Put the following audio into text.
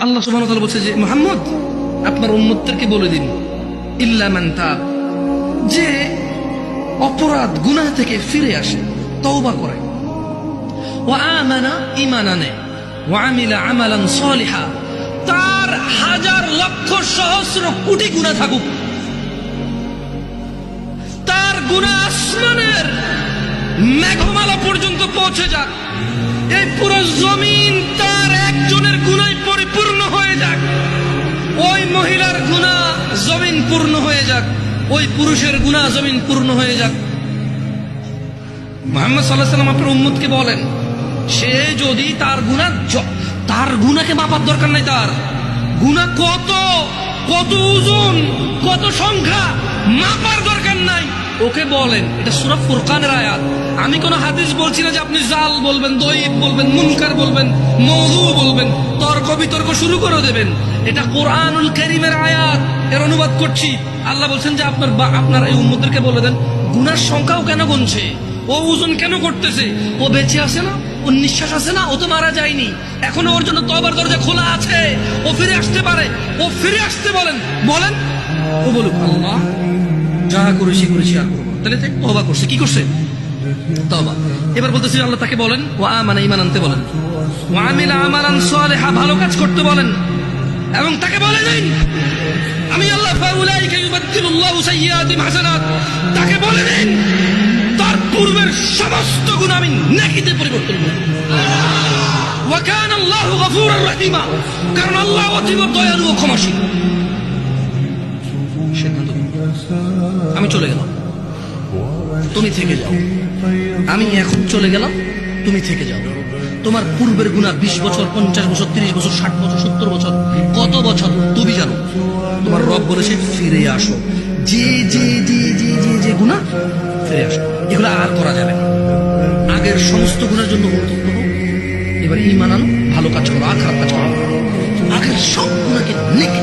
আল্লাহ সুবহানাহু ওয়া তাআলা বলছে যে মুহাম্মদ আপনার উম্মতদেরকে বলে দিন ইল্লা মান তাব, যে অপরাধ গুনাহ থেকে ফিরে আসে, তওবা করে, ওয়া আমানা, ঈমান আনে, ওয়া আমিলা আমালান সালিহা, তার হাজার লক্ষ সহস্র কোটি গুনাহ থাকুক, তার গুনাহ আসমানের মেঘমালা পর্যন্ত পৌঁছে যাক, এই পুরো জমিন তার একজনের গুনায় পরিপূর্ণ হয়ে যাক, ওই মহিলার গুনাহ জমিন পূর্ণ হয়ে যাক, ওই পুরুষের গুনাহ জমিন পূর্ণ হয়ে যাক। মুহাম্মদ সাল্লাল্লাহু আলাইহি ওয়াসাল্লাম আপনার উম্মতকে বলেন, সে যদি তার গুনাহকে মাপার দরকার নাই, তার গুনাহ কত কত ওজন কত সংখ্যা মাপার দরকার নাই, ওকে বলেন। এটা সূরা ফুরকানের আয়াত। আমি কোন হাদিস বলছি না যে আপনি জাল বলবেন, দঈফ বলবেন, মুনকার বলবেন, মওযু বলবেন, তর্ক বিতর্ক শুরু করে দেবেন। এটা কোরআনুল কারীমের আয়াত, এর অনুবাদ করছি। আল্লাহ বলছেন যে আপনার এই উম্মতদেরকে বলে দেন, গুনার সংখ্যাও কেন গুনছে, ও ওজন কেন করতেছে, ও বেঁচে আছে না, ও নিঃশ্বাস আছে না, ও তো মারা যায়নি, এখনো ওর জন্য তওবার দরজা খোলা আছে, ও ফিরে আসতে পারে, ও ফিরে আসতে বলেন। ও বলুক আল্লাহ যা করেছি আর করবো, তাহলে তওবা করছে, কি করছে, তওবা। এবার বলতেছি আল্লাহ তাকে বলেন ওয়া আমানা, ঈমান আনতে বলেন, ওয়া আমিলা আমালান সালিহা, ভালো কাজ করতে বলেন, এবং তাকে বলে দিন আমি আল্লাহ ফাউলাইকা ইউবাদদিলুল্লাহু সাইয়্যাতিহিম হাসানাত, তাকে বলে দিন তার পূর্বের সমস্ত গুনাহ আমি নেকিতে পরিবর্তন করব। ওয়া কানা আল্লাহু গফুরার রহিমা, কারণ আল্লাহ অতীব দয়ালু ও ক্ষমাশীল। আমি চলে গেলাম, তুমি থেকে যাও, আমি এখন চলে গেলাম, তুমি থেকে যাও। তোমার পূর্বের গুনাহ 20 বছর, 50 বছর, 30 বছর, 60 বছর, 70 বছর, কত বছর তুমি জানো। তোমার রব বলেছে ফিরে আসো, যে গুনাহ ফিরে আসো, এগুলো আর করা যাবে না। আগের সমস্ত গুনার জন্য অনুতপ্ত হও, এবার ঈমান আনো, ভালো কাজ করো, আর খারাপ কাজ করো, আগের সব গুনাহকে নেকি